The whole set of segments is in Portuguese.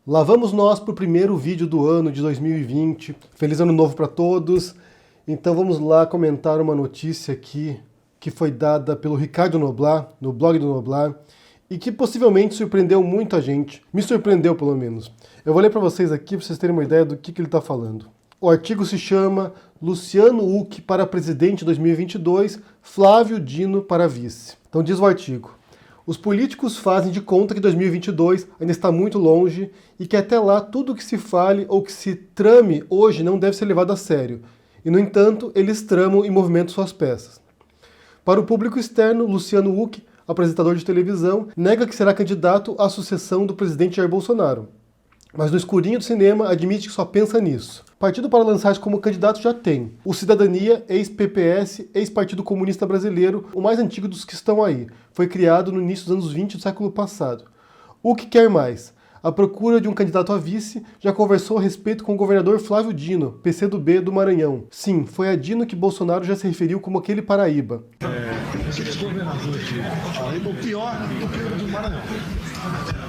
Lá vamos nós para o primeiro vídeo do ano de 2020. Feliz ano novo para todos. Então vamos lá comentar uma notícia aqui que foi dada pelo Ricardo Noblar, no blog do Noblar, e que possivelmente surpreendeu muito a gente. Me surpreendeu, pelo menos. Eu vou ler para vocês aqui para vocês terem uma ideia do que ele está falando. O artigo se chama Luciano Huck para presidente 2022, Flávio Dino para vice. Então diz o artigo: os políticos fazem de conta que 2022 ainda está muito longe e que até lá tudo que se fale ou que se trame hoje não deve ser levado a sério. E, no entanto, eles tramam e movimentam suas peças. Para o público externo, Luciano Huck, apresentador de televisão, nega que será candidato à sucessão do presidente Jair Bolsonaro. Mas no escurinho do cinema admite que só pensa nisso. Partido para lançar-se como candidato já tem. O Cidadania, ex-PPS, ex-Partido Comunista Brasileiro, o mais antigo dos que estão aí. Foi criado no início dos anos 20 do século passado. O que quer mais? À procura de um candidato a vice, já conversou a respeito com o governador Flávio Dino, PCdoB do Maranhão. Sim, foi a Dino que Bolsonaro já se referiu como aquele Paraíba. Esse governador aqui, Paraíba, o pior do que o do Maranhão.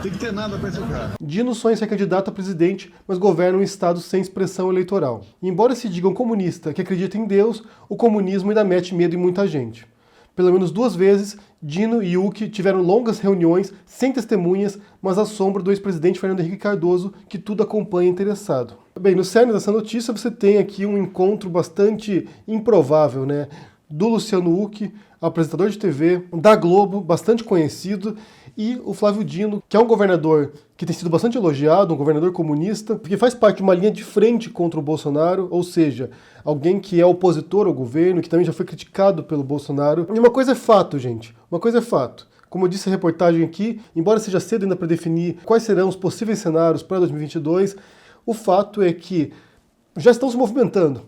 Tem que ter nada para esse cara. Dino sonha em ser candidato a presidente, mas governa um estado sem expressão eleitoral. E embora se diga um comunista que acredita em Deus, o comunismo ainda mete medo em muita gente. Pelo menos 2 vezes, Dino e Huck tiveram longas reuniões sem testemunhas, mas à sombra do ex-presidente Fernando Henrique Cardoso, que tudo acompanha interessado. Bem, no cerne dessa notícia você tem aqui um encontro bastante improvável, né? Do Luciano Huck, apresentador de TV, da Globo, bastante conhecido, e o Flávio Dino, que é um governador que tem sido bastante elogiado, um governador comunista, que faz parte de uma linha de frente contra o Bolsonaro, ou seja, alguém que é opositor ao governo, que também já foi criticado pelo Bolsonaro. E uma coisa é fato, gente, uma coisa é fato. Como eu disse a reportagem aqui, embora seja cedo ainda para definir quais serão os possíveis cenários para 2022, o fato é que já estão se movimentando.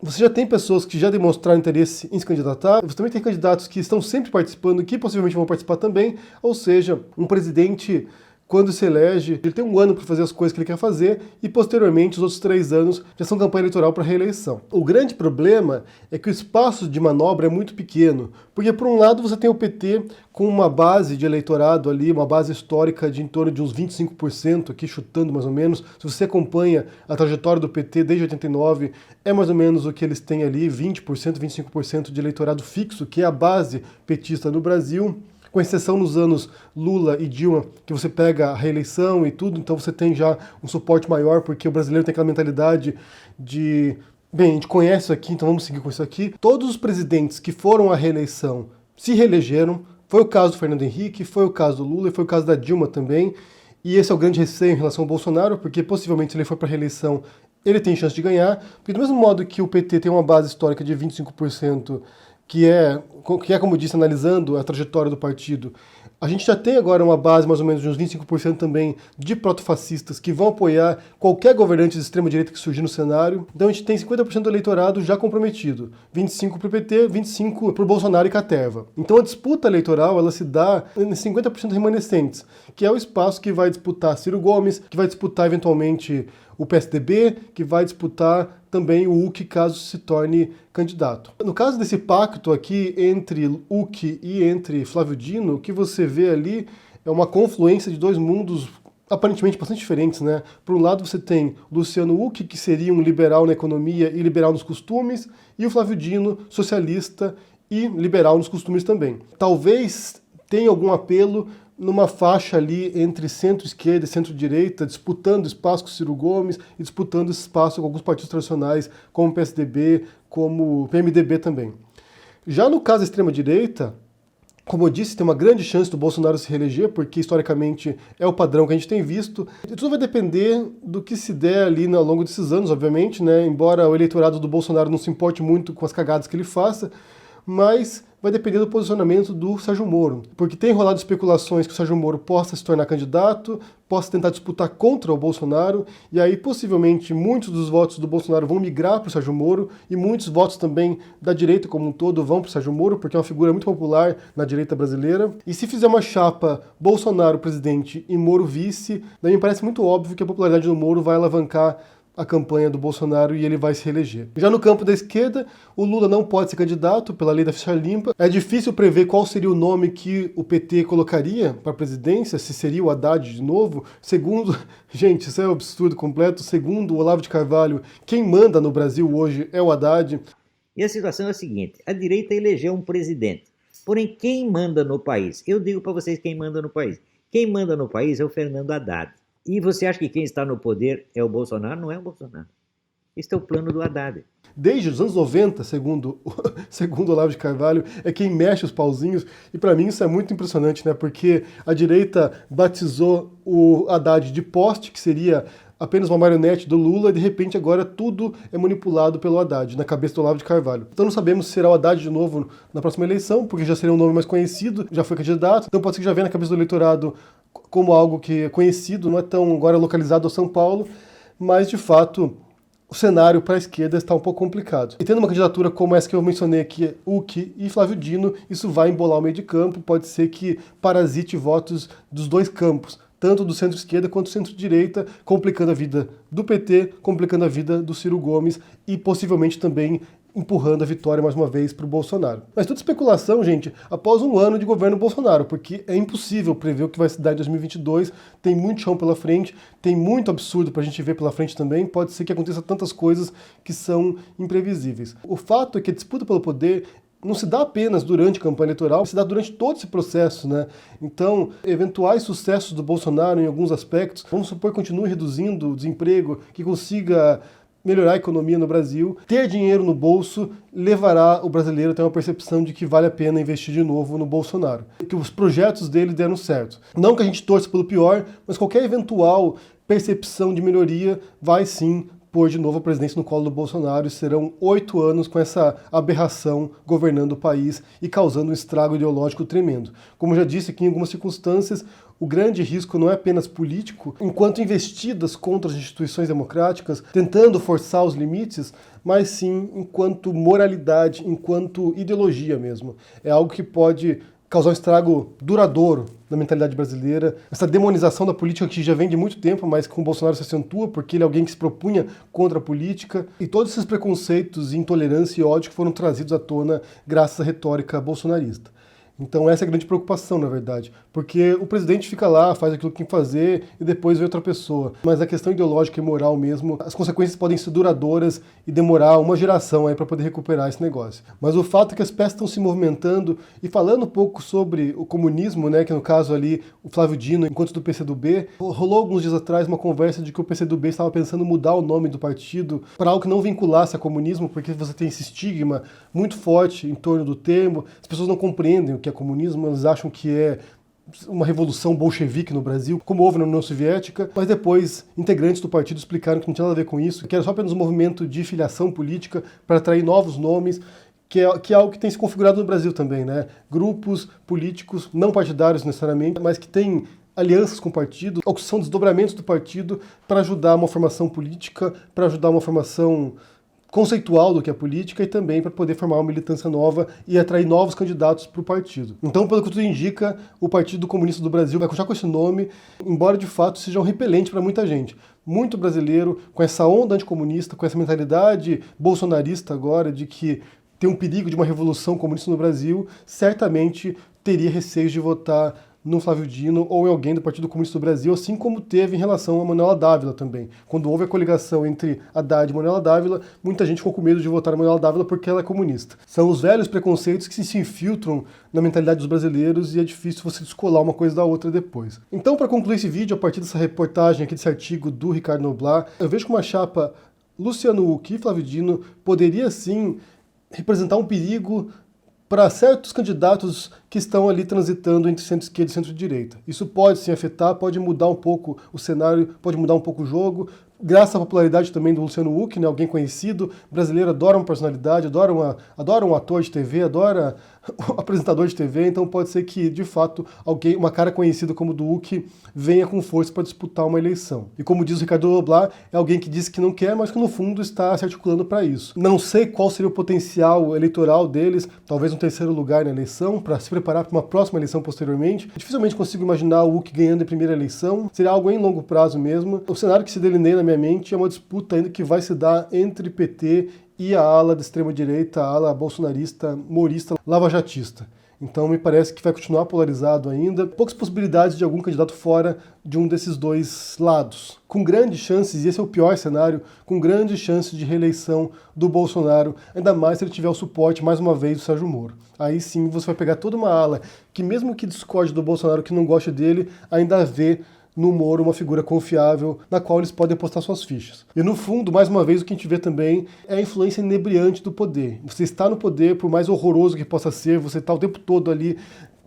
Você já tem pessoas que já demonstraram interesse em se candidatar, você também tem candidatos que estão sempre participando, que possivelmente vão participar também, ou seja, um presidente, quando se elege, ele tem 1 ano para fazer as coisas que ele quer fazer e, posteriormente, os outros 3 anos já são campanha eleitoral para reeleição. O grande problema é que o espaço de manobra é muito pequeno, porque, por um lado, você tem o PT com uma base de eleitorado ali, uma base histórica de em torno de uns 25%, aqui chutando mais ou menos. Se você acompanha a trajetória do PT desde 89, é mais ou menos o que eles têm ali, 20%, 25% de eleitorado fixo, que é a base petista no Brasil. Com exceção nos anos Lula e Dilma, que você pega a reeleição e tudo, então você tem já um suporte maior, porque o brasileiro tem aquela mentalidade de, bem, a gente conhece isso aqui, então vamos seguir com isso aqui. Todos os presidentes que foram à reeleição se reelegeram, foi o caso do Fernando Henrique, foi o caso do Lula e foi o caso da Dilma também, e esse é o grande receio em relação ao Bolsonaro, porque possivelmente se ele for para a reeleição, ele tem chance de ganhar, porque do mesmo modo que o PT tem uma base histórica de 25%, que é, como disse, analisando a trajetória do partido, a gente já tem agora uma base mais ou menos de uns 25% também de protofascistas que vão apoiar qualquer governante de extrema-direita que surgir no cenário. Então a gente tem 50% do eleitorado já comprometido, 25% para o PT, 25% para o Bolsonaro e Caterva. Então a disputa eleitoral ela se dá em 50% remanescentes, que é o espaço que vai disputar Ciro Gomes, que vai disputar eventualmente o PSDB, que vai disputar também o Huck caso se torne candidato. No caso desse pacto aqui entre Huck e entre Flávio Dino, o que você vê ali é uma confluência de 2 mundos aparentemente bastante diferentes, né? Por um lado você tem Luciano Huck, que seria um liberal na economia e liberal nos costumes, e o Flávio Dino, socialista e liberal nos costumes também. Talvez tenha algum apelo numa faixa ali entre centro-esquerda e centro-direita, disputando espaço com Ciro Gomes e disputando espaço com alguns partidos tradicionais, como o PSDB, como o PMDB também. Já no caso da extrema-direita, como eu disse, tem uma grande chance do Bolsonaro se reeleger, porque historicamente é o padrão que a gente tem visto. E tudo vai depender do que se der ali ao longo desses anos, obviamente, né? Embora o eleitorado do Bolsonaro não se importe muito com as cagadas que ele faça, mas vai depender do posicionamento do Sérgio Moro, porque tem rolado especulações que o Sérgio Moro possa se tornar candidato, possa tentar disputar contra o Bolsonaro, e aí possivelmente muitos dos votos do Bolsonaro vão migrar para o Sérgio Moro, e muitos votos também da direita como um todo vão para o Sérgio Moro, porque é uma figura muito popular na direita brasileira. E se fizer uma chapa Bolsonaro presidente e Moro vice, daí me parece muito óbvio que a popularidade do Moro vai alavancar a campanha do Bolsonaro e ele vai se reeleger. Já no campo da esquerda, o Lula não pode ser candidato pela lei da ficha limpa. É difícil prever qual seria o nome que o PT colocaria para a presidência, se seria o Haddad de novo. Segundo, gente, isso é um absurdo completo, segundo o Olavo de Carvalho, quem manda no Brasil hoje é o Haddad. E a situação é a seguinte, a direita elegeu um presidente, porém quem manda no país? Eu digo para vocês quem manda no país. Quem manda no país é o Fernando Haddad. E você acha que quem está no poder é o Bolsonaro? Não é o Bolsonaro. Este é o plano do Haddad. Desde os anos 90, segundo o Olavo de Carvalho, é quem mexe os pauzinhos. E para mim isso é muito impressionante, né? Porque a direita batizou o Haddad de poste, que seria apenas uma marionete do Lula, e de repente agora tudo é manipulado pelo Haddad, na cabeça do Olavo de Carvalho. Então não sabemos se será o Haddad de novo na próxima eleição, porque já seria um nome mais conhecido, já foi candidato, então pode ser que já venha na cabeça do eleitorado como algo que é conhecido, não é tão agora localizado ao São Paulo, mas de fato o cenário para a esquerda está um pouco complicado. E tendo uma candidatura como essa que eu mencionei aqui, Huck e Flávio Dino, isso vai embolar o meio de campo, pode ser que parasite votos dos dois campos, tanto do centro-esquerda quanto do centro-direita, complicando a vida do PT, complicando a vida do Ciro Gomes e possivelmente também empurrando a vitória mais uma vez para o Bolsonaro. Mas tudo especulação, gente, após um ano de governo Bolsonaro, porque é impossível prever o que vai se dar em 2022, tem muito chão pela frente, tem muito absurdo para a gente ver pela frente também, pode ser que aconteça tantas coisas que são imprevisíveis. O fato é que a disputa pelo poder não se dá apenas durante a campanha eleitoral, se dá durante todo esse processo, né? Então, eventuais sucessos do Bolsonaro em alguns aspectos, vamos supor que continue reduzindo o desemprego, que consiga melhorar a economia no Brasil, ter dinheiro no bolso levará o brasileiro a ter uma percepção de que vale a pena investir de novo no Bolsonaro, que os projetos dele deram certo. Não que a gente torça pelo pior, mas qualquer eventual percepção de melhoria vai sim pôr de novo a presidência no colo do Bolsonaro e serão 8 anos com essa aberração governando o país e causando um estrago ideológico tremendo. Como eu já disse aqui, em algumas circunstâncias, o grande risco não é apenas político, enquanto investidas contra as instituições democráticas, tentando forçar os limites, mas sim enquanto moralidade, enquanto ideologia mesmo. É algo que pode causar um estrago duradouro na mentalidade brasileira. Essa demonização da política que já vem de muito tempo, mas com o Bolsonaro se acentua, porque ele é alguém que se propunha contra a política. E todos esses preconceitos, intolerância e ódio que foram trazidos à tona graças à retórica bolsonarista. Então essa é a grande preocupação, na verdade, porque o presidente fica lá, faz aquilo que tem que fazer e depois vem outra pessoa. Mas a questão ideológica e moral mesmo, as consequências podem ser duradouras e demorar uma geração aí para poder recuperar esse negócio. Mas o fato é que as peças estão se movimentando e falando um pouco sobre o comunismo, né, que no caso ali o Flávio Dino, enquanto do PCdoB, rolou alguns dias atrás uma conversa de que o PCdoB estava pensando em mudar o nome do partido para algo que não vinculasse a comunismo, porque você tem esse estigma muito forte em torno do termo, as pessoas não compreendem o que é comunismo, eles acham que é uma revolução bolchevique no Brasil, como houve na União Soviética, mas depois integrantes do partido explicaram que não tinha nada a ver com isso, que era só apenas um movimento de filiação política para atrair novos nomes, que é algo que tem se configurado no Brasil também, né? Grupos políticos, não partidários necessariamente, mas que têm alianças com o partido, ou que são desdobramentos do partido para ajudar uma formação política, para ajudar uma formação conceitual do que é política e também para poder formar uma militância nova e atrair novos candidatos para o partido. Então, pelo que tudo indica, o Partido Comunista do Brasil vai continuar com esse nome, embora de fato seja um repelente para muita gente. Muito brasileiro, com essa onda anticomunista, com essa mentalidade bolsonarista agora de que tem um perigo de uma revolução comunista no Brasil, certamente teria receios de votar no Flávio Dino ou em alguém do Partido Comunista do Brasil, assim como teve em relação a Manuela Dávila também. Quando houve a coligação entre Haddad e Manuela Dávila, muita gente ficou com medo de votar na Manuela Dávila porque ela é comunista. São os velhos preconceitos que se infiltram na mentalidade dos brasileiros e é difícil você descolar uma coisa da outra depois. Então, para concluir esse vídeo, a partir dessa reportagem aqui, desse artigo do Ricardo Noblat, eu vejo que uma chapa Luciano Huck e Flávio Dino poderia sim representar um perigo para certos candidatos que estão ali transitando entre centro-esquerda e centro-direita. Isso pode sim afetar, pode mudar um pouco o cenário, pode mudar um pouco o jogo, graças à popularidade também do Luciano Huck, né, alguém conhecido, brasileiro adora uma personalidade, adora um ator de TV, adora um apresentador de TV, então pode ser que, de fato, uma cara conhecida como do Huck venha com força para disputar uma eleição. E como diz o Ricardo Noblat, é alguém que disse que não quer, mas que no fundo está se articulando para isso. Não sei qual seria o potencial eleitoral deles, talvez um terceiro lugar na eleição, para se preparar para uma próxima eleição posteriormente. Dificilmente consigo imaginar o Huck ganhando a primeira eleição, seria algo em longo prazo mesmo. O cenário que se delineia na minha minha mente é uma disputa ainda que vai se dar entre PT e a ala da extrema-direita, a ala bolsonarista, morista, lavajatista. Então me parece que vai continuar polarizado ainda. Poucas possibilidades de algum candidato fora de um desses dois lados. Com grandes chances, e esse é o pior cenário, com grandes chances de reeleição do Bolsonaro, ainda mais se ele tiver o suporte, mais uma vez, do Sérgio Moro. Aí sim você vai pegar toda uma ala que, mesmo que discorde do Bolsonaro, que não goste dele, ainda vê no Moro uma figura confiável na qual eles podem apostar suas fichas. E no fundo, mais uma vez, o que a gente vê também é a influência inebriante do poder. Você está no poder, por mais horroroso que possa ser, você está o tempo todo ali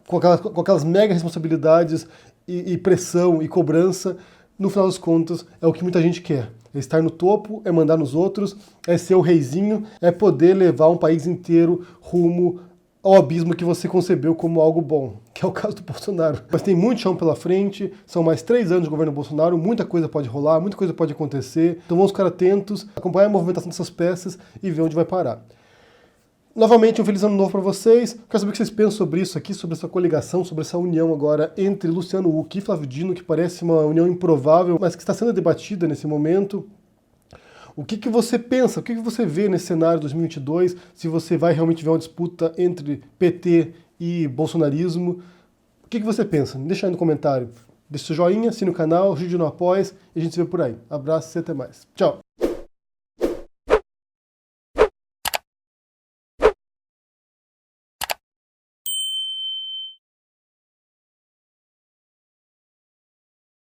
com aquelas mega responsabilidades e pressão e cobrança. No final das contas, é o que muita gente quer. É estar no topo, é mandar nos outros, é ser o reizinho, é poder levar um país inteiro rumo ao abismo que você concebeu como algo bom, que é o caso do Bolsonaro. Mas tem muito chão pela frente, são mais 3 anos de governo Bolsonaro, muita coisa pode rolar, muita coisa pode acontecer, então vamos ficar atentos, acompanhar a movimentação dessas peças e ver onde vai parar. Novamente, um feliz ano novo para vocês. Quero saber o que vocês pensam sobre isso aqui, sobre essa coligação, sobre essa união agora entre Luciano Huck e Flávio Dino, que parece uma união improvável, mas que está sendo debatida nesse momento. O que você pensa, o que você vê nesse cenário 2022, se você vai realmente ver uma disputa entre PT e bolsonarismo? O que você pensa? Deixa aí no comentário. Deixa seu joinha, assine o canal, ajude no Apoia e a gente se vê por aí. Abraço e até mais. Tchau!